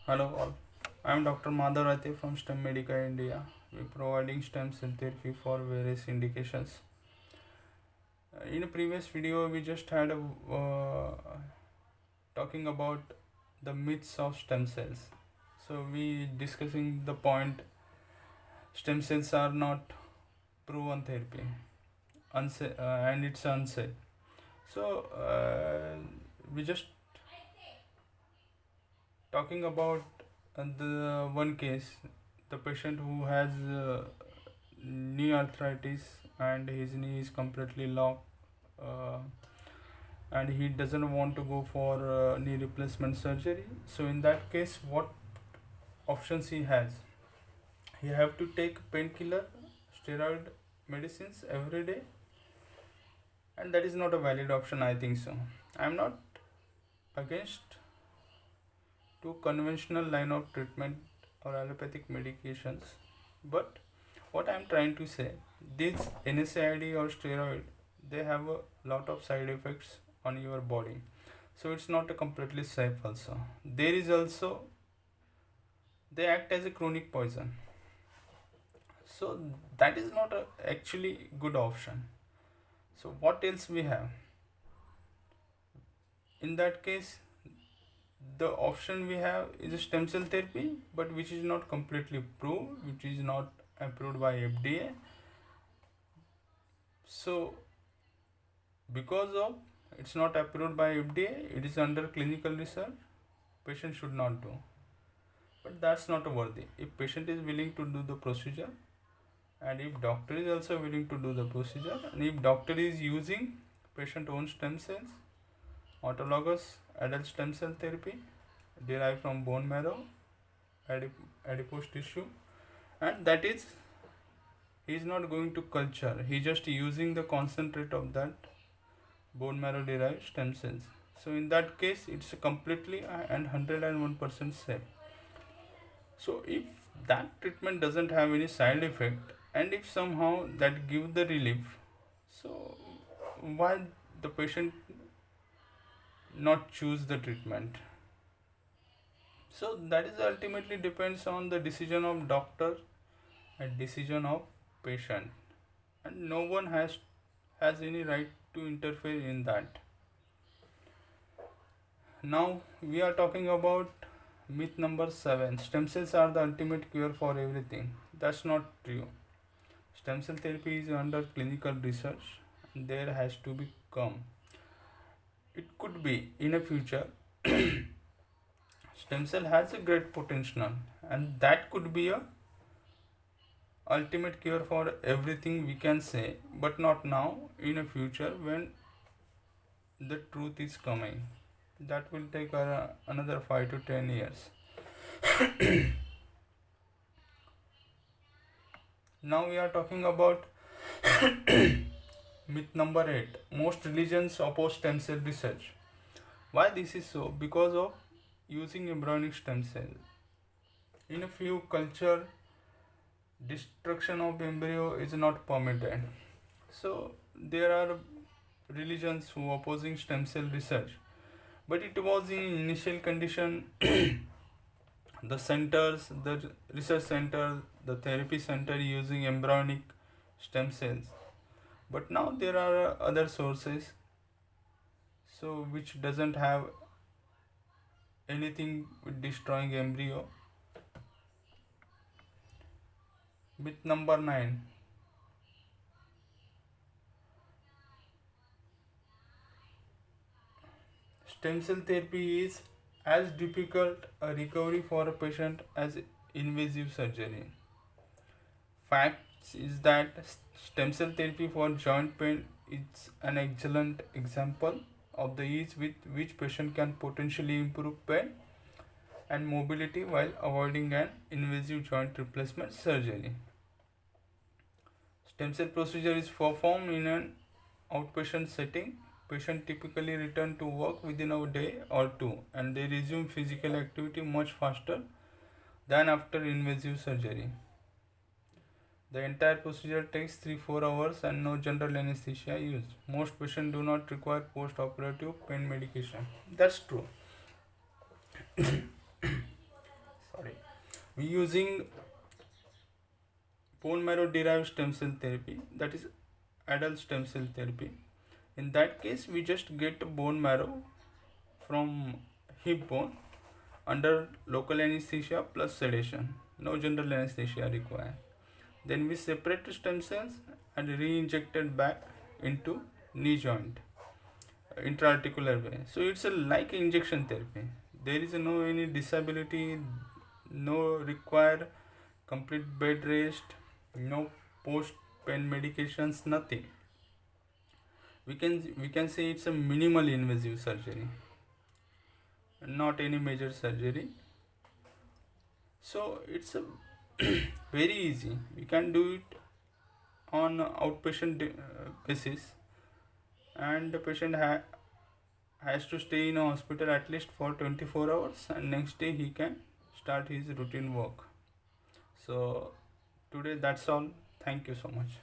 Hello all. I am Dr. Madhav Rathe from STEM Medica India. We are providing stem cell therapy for various indications. In a previous video, we just had a talking about the myths of stem cells. So we discussing the point stem cells are not proven therapy, and it's unsafe. So we just talking about the one case, the patient who has knee arthritis and his knee is completely locked, uh, and he doesn't want to go for knee replacement surgery. So in that case, what options he has? He have to take painkiller, steroid medicines every day, and that is not a valid option. I think so. I am not against to conventional line of treatment or allopathic medications, but what I'm trying to say, these NSAID or steroid, they have a lot of side effects on your body, so it's not a completely safe. Also, there is also, they act as a chronic poison, so that is not a actually good option. So what else we have? In that case, the option we have is a stem cell therapy, but which is not completely proved, which is not approved by FDA. So because of it's not approved by FDA, it is under clinical research, patient should not do. But that's not worthy. If patient is willing to do the procedure, and if doctor is also willing to do the procedure, and if doctor is using patient own stem cells, autologous adult stem cell therapy derived from bone marrow, adipose tissue, and that is, he is not going to culture, he just using the concentrate of that bone marrow derived stem cells. So in that case, it's completely and 101% safe. So if that treatment doesn't have any side effect, and if somehow that give the relief, so why the patient not choose the treatment? So that is ultimately depends on the decision of doctor and decision of patient, and no one has any right to interfere in that. Now we are talking about myth number 7. Stem cells are the ultimate cure for everything. That's not true. Stem cell therapy is under clinical research, and there has to be come. It could be in a future stem cell has a great potential, and that could be a ultimate cure for everything we can say, but not now, in a future when the truth is coming. That will take another 5 to 10 years. Now we are talking about myth number 8. Most religions oppose stem cell research. Why this is so? Because of using embryonic stem cell. In a few culture, destruction of embryo is not permitted. So there are religions who opposing stem cell research. But it was in initial condition, the centers, the research center, the therapy center using embryonic stem cells. But now there are other sources, so which doesn't have anything with destroying embryo. Myth number 9. Stem cell therapy is as difficult a recovery for a patient as invasive surgery. Fact is that stem cell therapy for joint pain is an excellent example of the ease with which patient can potentially improve pain and mobility while avoiding an invasive joint replacement surgery. Stem cell procedure is performed in an outpatient setting. Patient typically return to work within a day or two, and they resume physical activity much faster than after invasive surgery. The entire procedure takes 3-4 hours and no general anesthesia used. Most patients do not require post-operative pain medication. That's true. we using bone marrow derived stem cell therapy, that is adult stem cell therapy. In that case, we just get bone marrow from hip bone under local anesthesia plus sedation, no general anesthesia required. Then we separate the stem cells and re-injected back into knee joint, intra-articular way. So it's a like injection therapy. There is no any disability, no require complete bed rest, no post pain medications, nothing. We can say it's a minimal invasive surgery, not any major surgery. So it's a very easy. We can do it on outpatient basis, and the patient has to stay in a hospital at least for 24 hours, and next day he can start his routine work. So today that's all. Thank you so much.